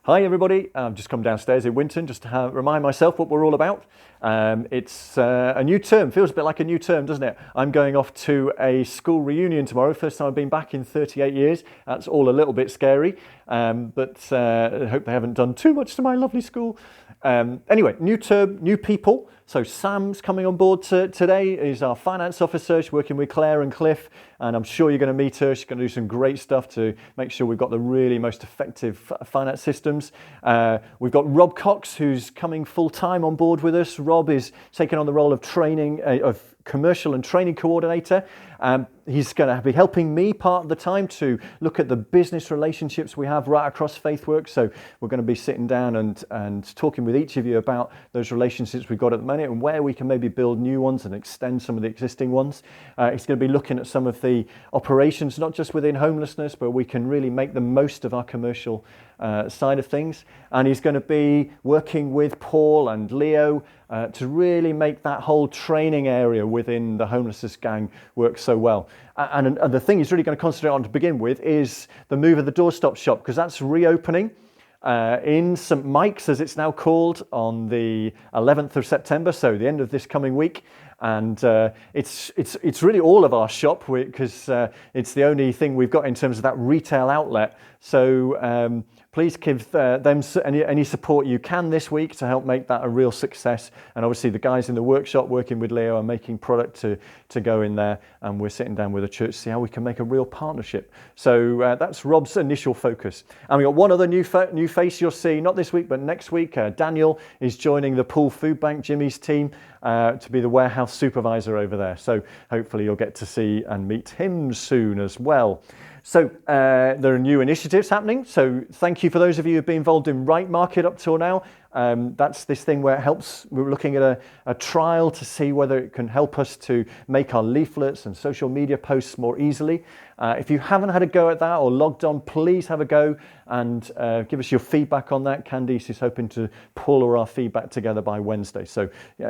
Hi everybody, I've just come downstairs in Winton just to remind myself what we're all about. It's a new term, feels a bit like a new term, doesn't it? I'm going off to a school reunion tomorrow, first time I've been back in 38 years. That's all a little bit scary, but I hope they haven't done too much to my lovely school. Anyway, new term, new people. So Sam's coming on board today, is our finance officer. She's working with Claire and Cliff, and I'm sure you're going to meet her. She's going to do some great stuff to make sure we've got the really most effective finance systems. We've got Rob Cox, who's coming full-time on board with us. Rob is taking on the role of commercial and training coordinator. He's going to be helping me part of the time to look at the business relationships we have right across FaithWorks. So we're going to be sitting down and talking with each of you about those relationships we've got at the minute and where we can maybe build new ones and extend some of the existing ones. He's going to be looking at some of the operations, not just within homelessness, but we can really make the most of our commercial side of things. And he's going to be working with Paul and Leo to really make that whole training area within the homelessness gang work so well. And the thing he's really going to concentrate on to begin with is the move of the doorstop shop, because that's reopening in St Mike's, as it's now called, on the 11th of September, so the end of this coming week. And it's really all of our shop, because it's the only thing we've got in terms of that retail outlet. So please give them any support you can this week to help make that a real success. And obviously the guys in the workshop working with Leo are making product to go in there, and we're sitting down with the church to see how we can make a real partnership. So that's Rob's initial focus. And we've got one other new face you'll see, not this week, but next week. Daniel is joining the Poole Food Bank, Jimmy's team, to be the warehouse supervisor over there. So hopefully you'll get to see and meet him soon as well. So there are new initiatives happening. So thank you for those of you who've been involved in Right Market up till now. That's this thing where it helps. We're looking at a trial to see whether it can help us to make our leaflets and social media posts more easily. If you haven't had a go at that or logged on, please have a go and give us your feedback on that. Candice is hoping to pull all our feedback together by Wednesday. So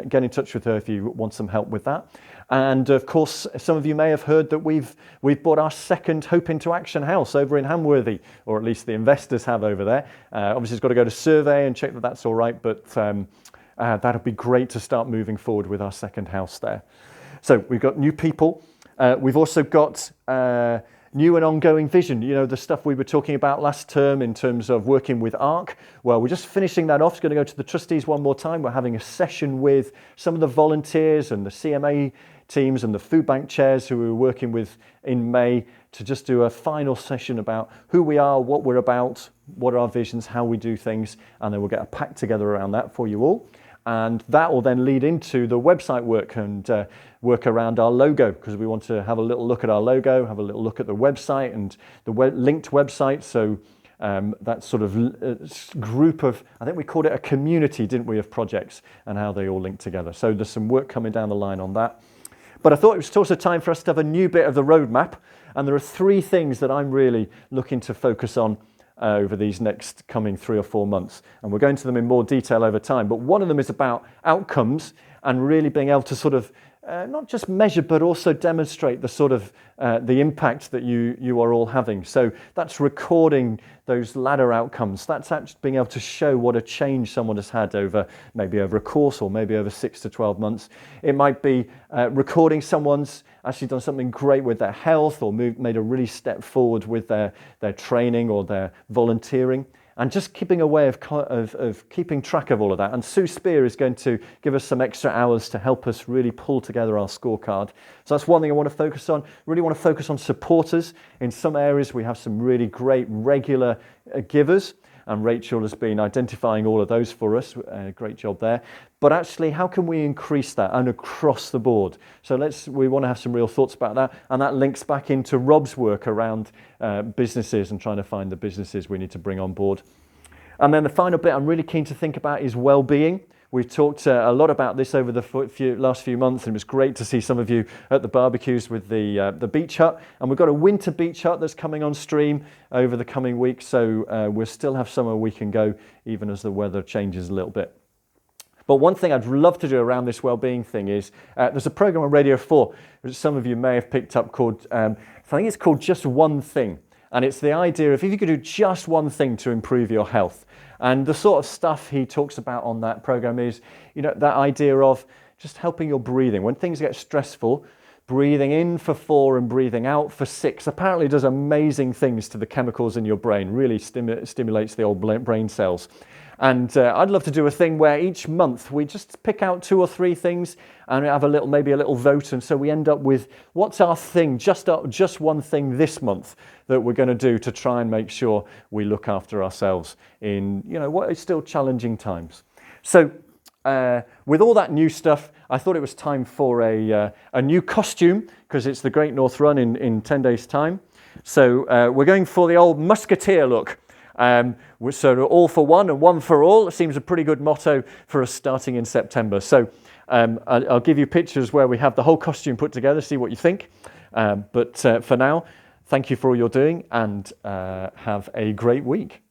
get in touch with her if you want some help with that. And of course, some of you may have heard that we've bought our second Hope into Action house over in Hamworthy, or at least the investors have over there. Obviously, it's got to go to survey and check that that's all right, but that'll be great to start moving forward with our second house there. So we've got new people. We've also got new and ongoing vision. You know, the stuff we were talking about last term in terms of working with ARC. Well, we're just finishing that off. It's going to go to the trustees one more time. We're having a session with some of the volunteers and the CMA teams and the food bank chairs who we were working with in May to just do a final session about who we are, what we're about, what are our visions, how we do things, and then we'll get a pack together around that for you all. And that will then lead into the website work and work around our logo, because we want to have a little look at our logo, have a little look at the website and the linked website. So that sort of group of, I think we called it a community, didn't we, of projects and how they all link together. So there's some work coming down the line on that. But I thought it was also time for us to have a new bit of the roadmap. And there are three things that I'm really looking to focus on over these next coming 3 or 4 months. And we'll go into them in more detail over time. But one of them is about outcomes and really being able to sort of not just measure, but also demonstrate the sort of the impact that you are all having. So that's recording those ladder outcomes. That's actually being able to show what a change someone has had maybe over a course or maybe over 6 to 12 months. It might be recording someone's actually done something great with their health or made a really step forward with their training or their volunteering. And just keeping a way of keeping track of all of that. And Sue Spear is going to give us some extra hours to help us really pull together our scorecard. So that's one thing I want to focus on. Really want to focus on supporters. In some areas, we have some really great regular givers. And Rachel has been identifying all of those for us. Great job there. But actually, how can we increase that and across the board? So we want to have some real thoughts about that. And that links back into Rob's work around businesses and trying to find the businesses we need to bring on board. And then the final bit I'm really keen to think about is well-being. We've talked a lot about this over the last few months, and it was great to see some of you at the barbecues with the beach hut. And we've got a winter beach hut that's coming on stream over the coming weeks, so we'll still have somewhere we can go even as the weather changes a little bit. But one thing I'd love to do around this well-being thing is there's a program on Radio 4, which some of you may have picked up called, I think it's called Just One Thing. And it's the idea of if you could do just one thing to improve your health. And the sort of stuff he talks about on that program is, that idea of just helping your breathing. When things get stressful, breathing in for 4 and breathing out for 6 apparently does amazing things to the chemicals in your brain, really stimulates the old brain cells. And I'd love to do a thing where each month we just pick out 2 or 3 things and have maybe a little vote, and so we end up with what's our thing, just one thing this month that we're going to do to try and make sure we look after ourselves in what is still challenging times. So with all that new stuff, I thought it was time for a new costume, because it's the Great North Run in 10 days' time. So we're going for the old musketeer look. So all for one and one for all. It seems a pretty good motto for us starting in September. So I'll give you pictures where we have the whole costume put together, see what you think. But for now, thank you for all you're doing, and have a great week.